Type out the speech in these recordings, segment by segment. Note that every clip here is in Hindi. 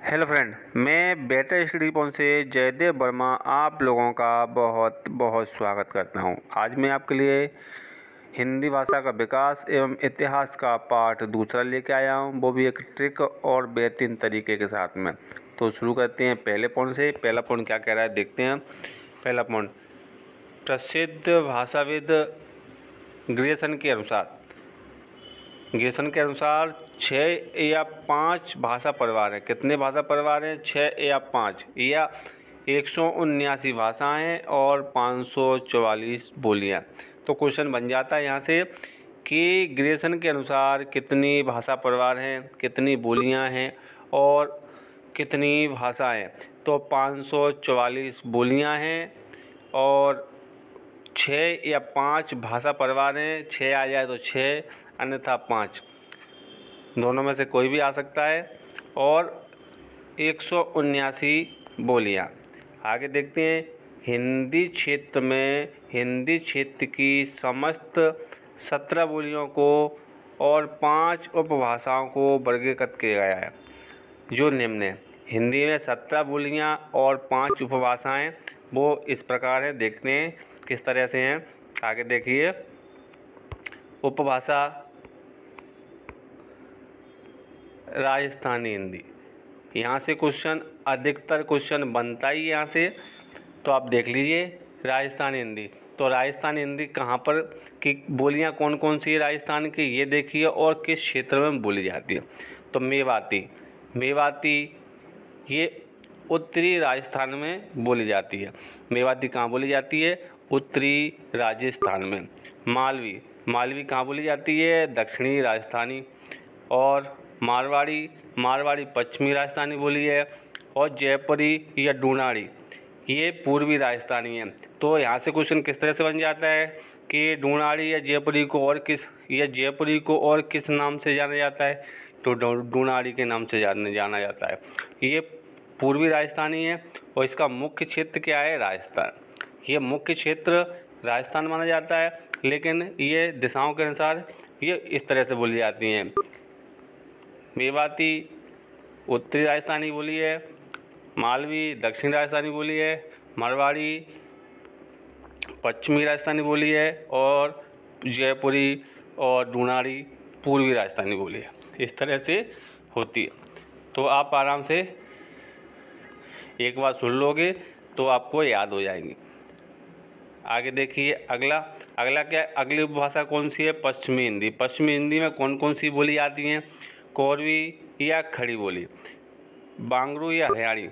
हेलो फ्रेंड, मैं बेटर स्टडी पॉइंट से जयदेव वर्मा आप लोगों का बहुत बहुत स्वागत करता हूं। आज मैं आपके लिए हिंदी भाषा का विकास एवं इतिहास का पाठ दूसरा लेके आया हूं, वो भी एक ट्रिक और बेहतरीन तरीके के साथ में। तो शुरू करते हैं पहले पॉइंट से। पहला पॉइंट क्या कह रहा है देखते हैं। पहला पॉइंट, प्रसिद्ध भाषाविद ग्रेसन के अनुसार 6 या 5 भाषा परिवार हैं। कितने भाषा परिवार हैं? 6 या 5 या 179 भाषाएं और 544 बोलियां। तो क्वेश्चन बन जाता है यहाँ से कि ग्रेसन के अनुसार कितनी भाषा परिवार हैं, कितनी बोलियां हैं और कितनी भाषाएं। तो 544 बोलियां हैं और 6 या 5 भाषा परिवार हैं। 6 आ जाए तो 6, अन्यथा 5, दोनों में से कोई भी आ सकता है। और 179 बोलियां। आगे देखते हैं। हिंदी क्षेत्र की समस्त 17 बोलियों को और 5 उपभाषाओं को वर्गीकृत किया गया है, जो निम्न है। हिंदी में 17 बोलियां और 5 उपभाषाएं, वो इस प्रकार है। देखते हैं किस तरह से हैं। आगे देखिए। उपभाषा राजस्थानी हिंदी। यहाँ से क्वेश्चन, अधिकतर क्वेश्चन बनता ही यहाँ से। तो आप देख लीजिए राजस्थानी हिंदी। तो राजस्थानी हिंदी कहाँ पर की बोलियाँ कौन कौन सी है राजस्थान की, ये देखिए, और किस क्षेत्र में बोली जाती है। तो मेवाती ये उत्तरी राजस्थान में बोली जाती है। मेवाती कहाँ बोली जाती है? उत्तरी राजस्थान में। मालवी कहाँ बोली जाती है? दक्षिणी राजस्थानी। और मारवाड़ी पश्चिमी राजस्थानी बोली है। और जयपुरी या डूनाड़ी ये पूर्वी राजस्थानी है। तो यहाँ से क्वेश्चन किस तरह से बन जाता है कि डूनाड़ी या जयपुरी को और किस नाम से जाना जाता है? तो डूनाड़ी के नाम से जाना जाता है। ये पूर्वी राजस्थानी है और इसका मुख्य क्षेत्र क्या है? राजस्थान। ये मुख्य क्षेत्र राजस्थान माना जाता है, लेकिन ये दिशाओं के अनुसार ये इस तरह से बोली जाती हैं। मेवाती उत्तरी राजस्थानी बोली है, मालवी दक्षिण राजस्थानी बोली है, मारवाड़ी पश्चिमी राजस्थानी बोली है और जयपुरी और डूनाड़ी पूर्वी राजस्थानी बोली है। इस तरह से होती है। तो आप आराम से एक बार सुन लोगे तो आपको याद हो जाएंगी। आगे देखिए। अगला क्या है? अगली उपभाषा कौन सी है? पश्चिमी हिंदी में कौन कौन सी बोली आती हैं? कोरवी या खड़ी बोली, बांगरू या हरियाणी।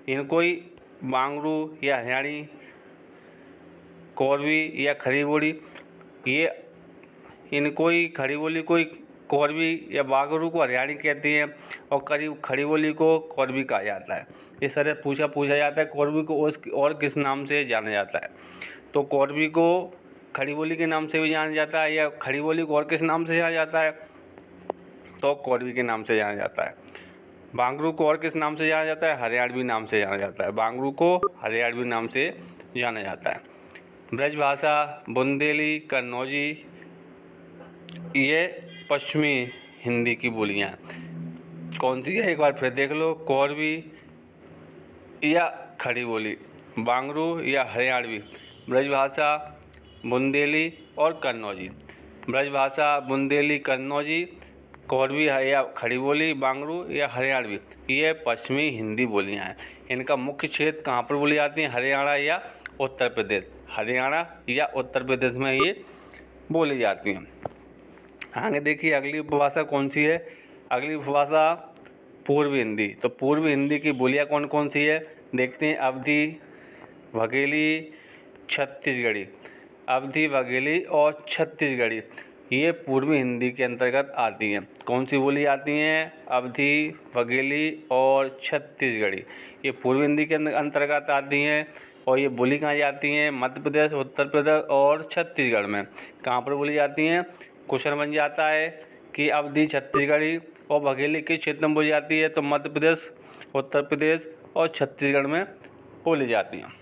इनको ही बांगरू या हरियाणी, कोरवी या खड़ी बोली, ये इनको ही खड़ी बोली को कोरवी या बांगरू को हरियाणी कहती हैं और खड़ी बोली को कोरवी कहा जाता है। इस तरह पूछा जाता है कोरवी को और किस नाम से जाना जाता है? तो कोरवी को खड़ी बोली के नाम से भी जाना जाता है, या खड़ी बोली को और किस नाम से जाना जाता है? तो कोरवी के नाम से जाना जाता है। बांगरू को और किस नाम से जाना जाता है? हरियाणवी नाम से जाना जाता है। बांगरू को हरियाणवी नाम से जाना जाता है। ब्रजभाषा, बुंदेली, कन्नौजी, ये पश्चिमी हिंदी की बोलियाँ कौन सी है? एक बार फिर देख लो। कोरवी या खड़ी बोली, बांगरू या हरियाणवी, ब्रजभाषा, बुंदेली और कन्नौजी। ब्रजभाषा, बुंदेली, कन्नौजी, कोरवी या खड़ी बोली, बांगरू या हरियाणवी, ये पश्चिमी हिंदी बोलियाँ हैं। इनका मुख्य क्षेत्र कहाँ पर बोली जाती हैं? हरियाणा या उत्तर प्रदेश में ये बोली जाती हैं। आगे देखिए अगली उपभाषा कौन सी है? अगली उपभाषा पूर्वी हिंदी। तो पूर्वी हिंदी की बोलियाँ कौन कौन सी है देखते हैं। अवधी, बघेली, छत्तीसगढ़ी, ये पूर्वी हिंदी के अंतर्गत आती हैं। कौन सी बोली आती हैं? अवधी, बघेली और छत्तीसगढ़ी, ये पूर्वी हिंदी के अंतर्गत आती हैं। और ये बोली कहाँ जाती हैं? मध्य प्रदेश, उत्तर प्रदेश और छत्तीसगढ़ में। कहाँ पर बोली जाती हैं? क्वेश्चन बन जाता है कि अवधी, छत्तीसगढ़ी और बघेली किस क्षेत्र में बोली जाती है? तो मध्य प्रदेश, उत्तर प्रदेश और छत्तीसगढ़ में बोली जाती हैं।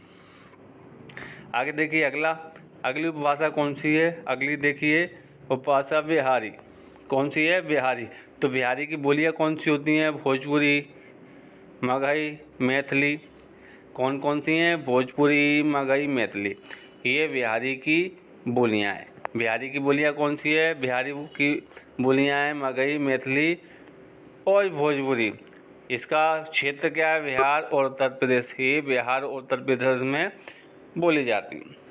आगे देखिए अगली उपभाषा कौन सी है? अगली देखिए उपभाषा बिहारी। कौन सी है? बिहारी। तो बिहारी की बोलियाँ कौन सी होती हैं? भोजपुरी, मगही, मैथिली। कौन कौन सी हैं? भोजपुरी, मगही, मैथिली। ये बिहारी की बोलियाँ हैं। बिहारी की बोलियाँ कौन सी है? बिहारी की बोलियाँ हैं मगही, मैथिली और भोजपुरी। इसका क्षेत्र क्या है? बिहार और उत्तर प्रदेश। ये बिहार और उत्तर प्रदेश में बोली जाती है।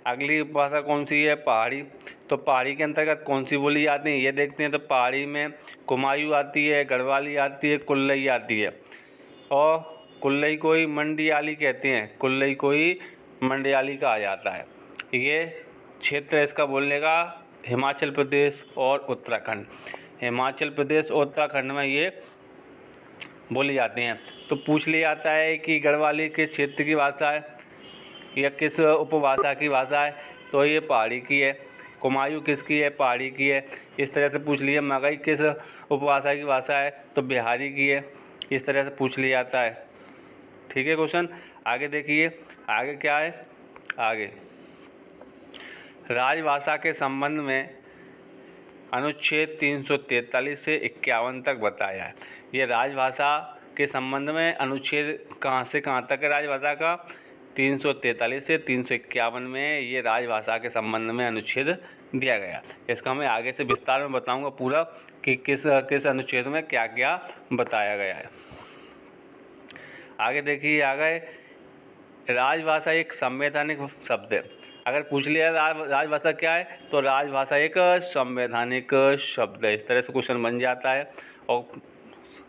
अगली भाषा कौन सी है? पहाड़ी। तो पहाड़ी के अंतर्गत कौन सी बोली जाती है ये देखते हैं। तो पहाड़ी में कुमायूं आती है, गढ़वाली आती है, कुल्लई आती है। और कुल्लई को ही मंडियाली कहते हैं, कुल्लई को ही मंडियाली कहा जाता है। ये क्षेत्र इसका बोलने का हिमाचल प्रदेश और उत्तराखंड। हिमाचल प्रदेश और उत्तराखंड में ये बोली जाती हैं। तो पूछ लिया जाता है कि गढ़वाली किस क्षेत्र की भाषा है या किस उपभाषा की भाषा है? तो ये पहाड़ी की है। कुमायूं किसकी है? पहाड़ी की है। इस तरह से पूछ लिया। मगही किस उपभाषा की भाषा है? तो बिहारी की है। इस तरह से पूछ लिया जाता है। ठीक है क्वेश्चन। आगे देखिए, आगे क्या है? आगे राजभाषा के संबंध में अनुच्छेद 343 से 51 तक बताया है। ये राजभाषा के संबंध में अनुच्छेद कहाँ से कहाँ तक है राजभाषा का? 343 से 351 में ये राजभाषा के संबंध में अनुच्छेद दिया गया। इसका मैं आगे से विस्तार में बताऊंगा पूरा कि किस किस अनुच्छेद में क्या क्या बताया गया है। आगे देखिए, आगे राजभाषा एक संवैधानिक शब्द है। अगर पूछ लिया राजभाषा क्या है? तो राजभाषा एक संवैधानिक शब्द है। इस तरह से क्वेश्चन बन जाता है और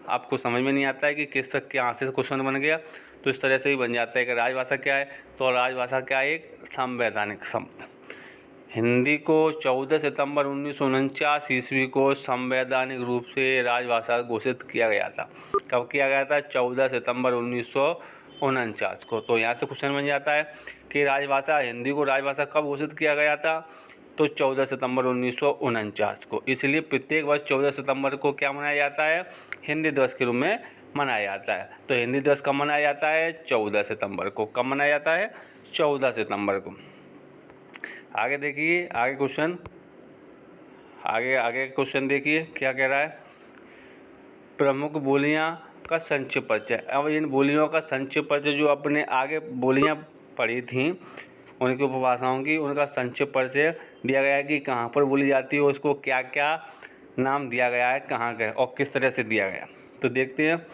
आपको समझ में नहीं आता है कि किस तक क्या से क्वेश्चन बन गया। तो इस तरह से ही बन जाता है कि राजभाषा क्या है? तो राजभाषा क्या है? एक संवैधानिक शब्द। हिंदी को 14 सितंबर 1949 ईस्वी को संवैधानिक रूप से राजभाषा घोषित किया गया था। कब किया गया था? 14 सितंबर 1949 को। तो यहाँ से क्वेश्चन बन जाता है कि राजभाषा, हिंदी को राजभाषा कब घोषित किया गया था? तो 14 सितंबर 1949 को। इसलिए प्रत्येक वर्ष 14 सितंबर को क्या मनाया जाता है? हिंदी दिवस के रूप में मनाया जाता है। तो हिंदी दिवस कब मनाया जाता है? 14 सितंबर को। कब मनाया जाता है? 14 सितंबर को। आगे देखिए, आगे क्वेश्चन, आगे क्वेश्चन देखिए क्या कह रहा है। प्रमुख बोलियां का संक्षिप्त परिचय। अब इन बोलियों का संक्षिप्त परिचय, जो अपने आगे बोलियां पढ़ी थी उनकी उपभाषाओं की, उनका संक्षिप्त परिचय दिया गया है कि कहाँ पर बोली जाती है, उसको क्या क्या नाम दिया गया है, कहाँ का और किस तरह से दिया गया। तो देखते हैं।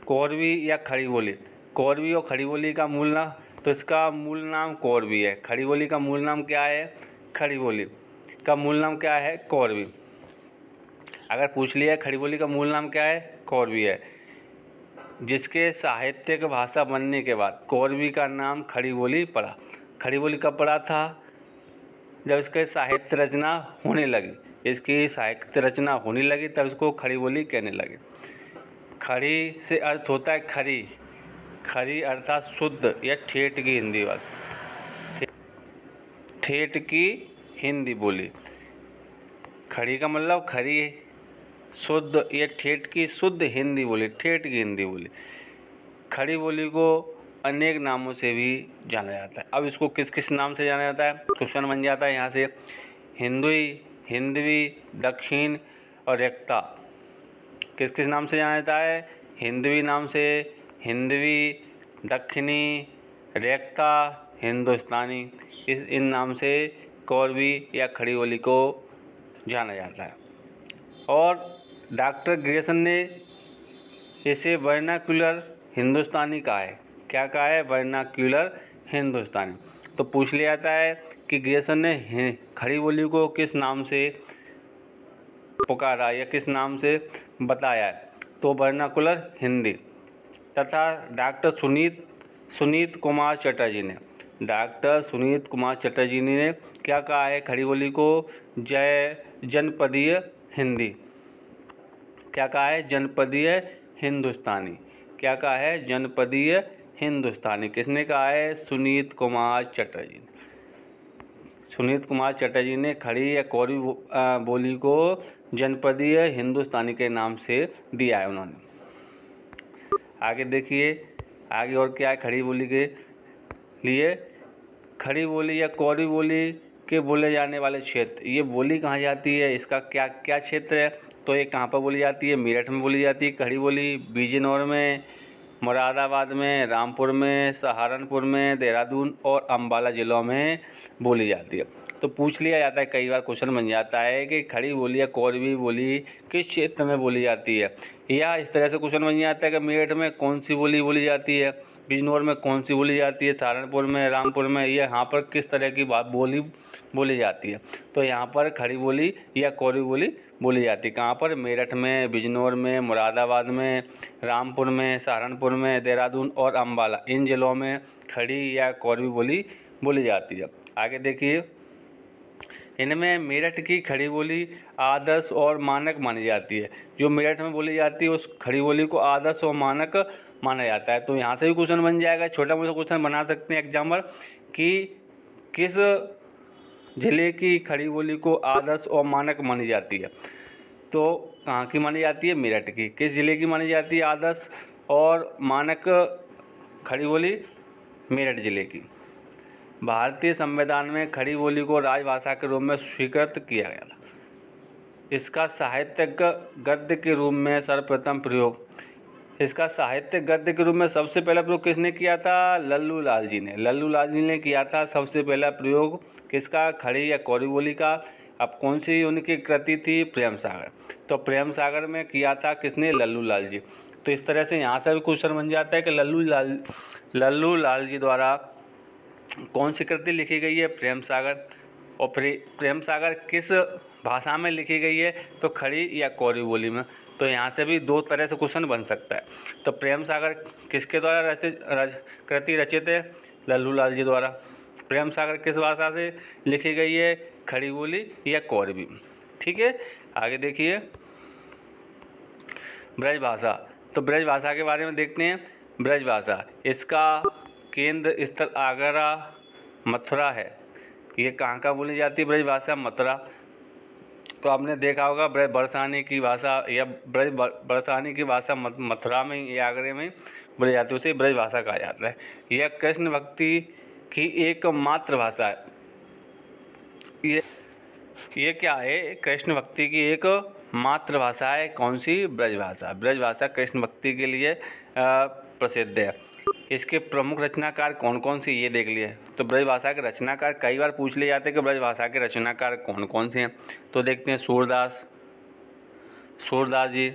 कौरवी या खड़ी बोली। कौरवी और खड़ी बोली का मूल नाम, तो इसका मूल नाम कौरवी है। खड़ी बोली का मूल नाम क्या है? खड़ी बोली का मूल नाम क्या है? कौरवी। अगर पूछ लिया खड़ी बोली का मूल नाम क्या है? कौरवी है। जिसके साहित्यिक भाषा बनने के बाद कौरवी का नाम खड़ी बोली पड़ा। खड़ी बोली कब पड़ा था? जब इसके साहित्य रचना होने लगी। इसकी साहित्य रचना होने लगी तब इसको खड़ी बोली कहने लगे। खड़ी से अर्थ होता है खरी। खरी अर्थात शुद्ध या ठेठ की हिंदी बात, ठेठ की हिंदी बोली। खड़ी का मतलब खरी, शुद्ध या ठेठ की शुद्ध हिंदी बोली, ठेठ की हिंदी बोली। खड़ी बोली को अनेक नामों से भी जाना जाता है। अब इसको किस किस नाम से जाना जाता है? क्वेश्चन बन जाता है यहाँ से। हिंदवी, हिंदवी, दक्षिण और रेक्ता किस किस नाम से जाना जाता है? हिंदवी नाम से, हिंदवी, दक्षिणी, रेक्ता, हिंदुस्तानी। इन नाम से कौरवी या खड़ी बोली को जाना जाता है। और डॉक्टर ग्रेसन ने इसे वर्नाक्युलर हिंदुस्तानी कहा है। क्या कहा है? वर्नाक्युलर हिंदुस्तानी। तो पूछ लिया जाता है कि ग्रेसन ने खड़ी बोली को किस नाम से पुकारा या किस नाम से बताया है? तो वर्नाकुलर हिंदी। तथा डॉक्टर सुनीत कुमार चटर्जी ने, डॉक्टर सुनीत कुमार चटर्जी ने क्या कहा है? खड़ी बोली को जनपदीय हिंदी। क्या कहा है? जनपदीय हिंदुस्तानी। क्या कहा है? जनपदीय हिंदुस्तानी। किसने कहा है? सुनीत कुमार चटर्जी। सुनीत कुमार चटर्जी ने खड़ी या कौरवी बोली को जनपदीय हिंदुस्तानी के नाम से दिया है उन्होंने। आगे देखिए, आगे और क्या है खड़ी बोली के लिए। खड़ी बोली या कौरवी बोली के बोले जाने वाले क्षेत्र, ये बोली कहाँ जाती है, इसका क्या क्या क्षेत्र है, तो ये कहाँ पर बोली जाती है, मेरठ में बोली जाती है खड़ी बोली, बिजनौर में, मुरादाबाद में, रामपुर में, सहारनपुर में, देहरादून और अम्बाला ज़िलों में बोली जाती है। तो पूछ लिया जाता है, कई बार क्वेश्चन बन जाता है कि खड़ी बोली या कौरवी बोली किस क्षेत्र में बोली जाती है, या इस तरह से क्वेश्चन बन जाता है कि मेरठ में कौन सी बोली बोली जाती है, बिजनौर में कौन सी बोली जाती है, सहारनपुर में, रामपुर में, ये यहाँ पर किस तरह की बोली बोली जाती है। तो यहाँ पर खड़ी बोली या कौरवी बोली बोली जाती है कहाँ पर, मेरठ में, बिजनौर में, मुरादाबाद में, रामपुर में, सहारनपुर में, देहरादून और अम्बाला, इन ज़िलों में खड़ी या कौरवी बोली बोली जाती है। आगे देखिए, इनमें मेरठ की खड़ी बोली आदर्श और मानक मानी जाती है। जो मेरठ में बोली जाती है उस खड़ी बोली को आदर्श और मानक माना जाता है। तो यहाँ से भी क्वेश्चन बन जाएगा, छोटा मोटा क्वेश्चन बना सकते हैं एग्जाम्पल कि किस ज़िले की खड़ी बोली को आदर्श और मानक मानी जाती है। तो कहाँ की मानी जाती है, मेरठ की। किस ज़िले की मानी जाती है आदर्श और मानक खड़ी बोली, मेरठ ज़िले की। भारतीय संविधान में खड़ी बोली को राजभाषा के रूप में स्वीकृत किया गया था। इसका साहित्यिक गद्य के रूप में सर्वप्रथम प्रयोग, इसका साहित्यिक गद्य के रूप में सबसे पहला प्रयोग किसने किया था, लल्लू लाल जी ने। लल्लू लाल जी ने किया था सबसे पहला प्रयोग किसका, खड़ी या कौरवी बोली का। अब कौन सी उनकी कृति थी, प्रेम सागर। तो प्रेम सागर में किया था किसने, लल्लू लाल जी। तो इस तरह से यहाँ से भी क्वेश्चन बन जाता है कि लल्लू लाल जी द्वारा कौन सी कृति लिखी गई है, प्रेम सागर। और प्रेम सागर किस भाषा में लिखी गई है, तो खड़ी या कौरवी बोली में। तो यहाँ से भी दो तरह से क्वेश्चन बन सकता है। तो प्रेम सागर किसके द्वारा कृति रचित है, लल्लू लाल जी द्वारा। प्रेम सागर किस भाषा से लिखी गई है, खड़ी बोली या कौरवी। ठीक है, आगे देखिए, ब्रज भाषा। तो ब्रज भाषा के बारे में देखते हैं। ब्रज भाषा, इसका केंद्र स्थल आगरा मथुरा है। ये कहाँ का बोली जाती है ब्रज भाषा, मथुरा। तो आपने देखा होगा ब्रज बरसाने की भाषा या ब्रज बरसाने की भाषा मथुरा में या आगरे में बोली जाती है, उसे ब्रज भाषा कहा जाता है। यह कृष्ण भक्ति की एक मात्र भाषा है। ये क्या है, कृष्ण भक्ति की एक मातृभाषा है। कौन सी, ब्रज भाषा। ब्रज भाषा कृष्ण भक्ति के लिए प्रसिद्ध है। इसके प्रमुख रचनाकार कौन कौन से, ये देख लिए। तो ब्रज भाषा के रचनाकार कई बार पूछ लिए जाते हैं कि ब्रज भाषा के रचनाकार कौन कौन से हैं। तो देखते हैं, सूरदास जी,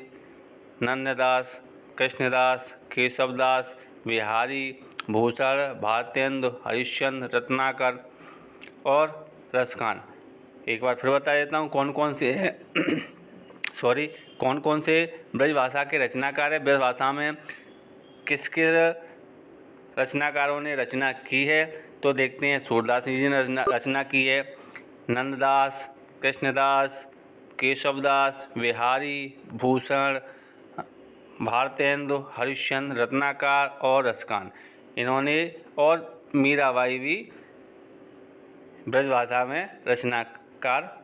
नंददास, कृष्णदास, केशवदास, बिहारी, भूषण, भारतेंदु, हरिश्चंद्र, रत्नाकर और रसखान। एक बार फिर बता देता हूँ कौन कौन से हैं कौन कौन से ब्रज भाषा के रचनाकार है। ब्रज भाषा में किसके रचनाकारों ने रचना की है, तो देखते हैं, सूरदास जी ने रचना की है, नंददास, कृष्णदास, केशवदास, बिहारी, भूषण, भारतेंदु, हरिश्चंद्र, रत्नाकर और रसखान, इन्होंने, और मीराबाई भी ब्रज भाषा में रचनाकार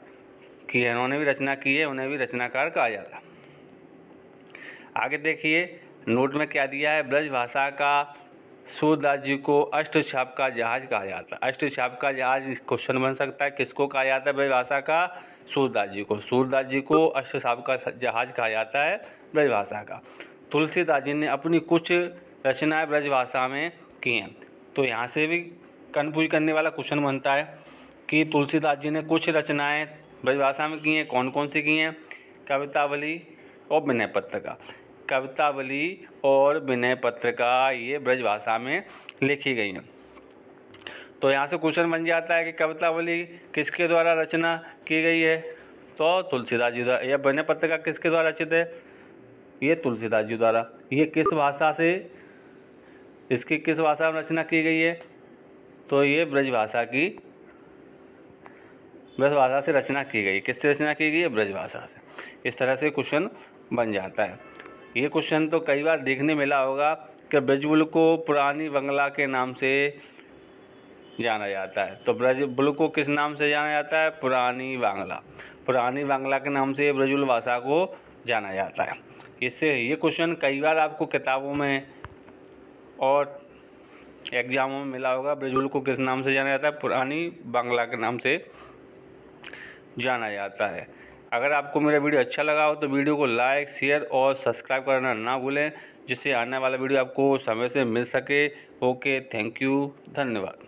की है। इन्होंने भी रचना की है, उन्हें भी रचनाकार कहा जाता है। आगे देखिए, नोट में क्या दिया है, ब्रज भाषा का सूरदास जी को अष्टछाप का जहाज कहा जाता है। अष्टछाप का जहाज क्वेश्चन बन सकता है, किसको कहा जाता है ब्रज भाषा का, सूरदास जी को। सूरदास जी को अष्टछाप का जहाज कहा जाता है ब्रज भाषा का। तुलसीदास जी ने अपनी कुछ रचनाएं ब्रज भाषा में की हैं। तो यहाँ से भी कन्फ्यूज करने वाला क्वेश्चन बनता है कि तुलसीदास जी ने कुछ रचनाएं ब्रज भाषा में की हैं, कौन कौन सी की हैं, कवितावली और विनय पत्रिका। कवितावली और विनय पत्रिका ये ब्रज भाषा में लिखी गई हैं। तो यहाँ से क्वेश्चन बन जाता है कि कवितावली किसके द्वारा रचना की गई है, तो तुलसीदास जी द्वारा। या विनय पत्रिका किसके द्वारा रचित है, ये तुलसीदास जी द्वारा। ये किस भाषा से, इसकी किस भाषा में रचना की गई है, तो ये ब्रज भाषा से रचना की गई। किससे रचना की गई है, ब्रज भाषा से। इस तरह से क्वेश्चन बन जाता है। ये क्वेश्चन तो कई बार देखने मिला होगा कि ब्रजबुल को पुरानी बंगला के नाम से जाना जाता है। तो ब्रजबुल को किस नाम से जाना जाता है, पुरानी बांग्ला। पुरानी बांग्ला के नाम से ब्रजबुल भाषा को जाना जाता है। इससे ये क्वेश्चन कई बार आपको किताबों में और एग्जामों में मिला होगा। ब्रिजउल को किस नाम से जाना जाता है? पुरानी बांग्ला के नाम से जाना जाता है। अगर आपको मेरा वीडियो अच्छा लगा हो तो वीडियो को लाइक, शेयर और सब्सक्राइब करना ना भूलें, जिससे आने वाला वीडियो आपको समय से मिल सके। ओके, थैंक यू, धन्यवाद।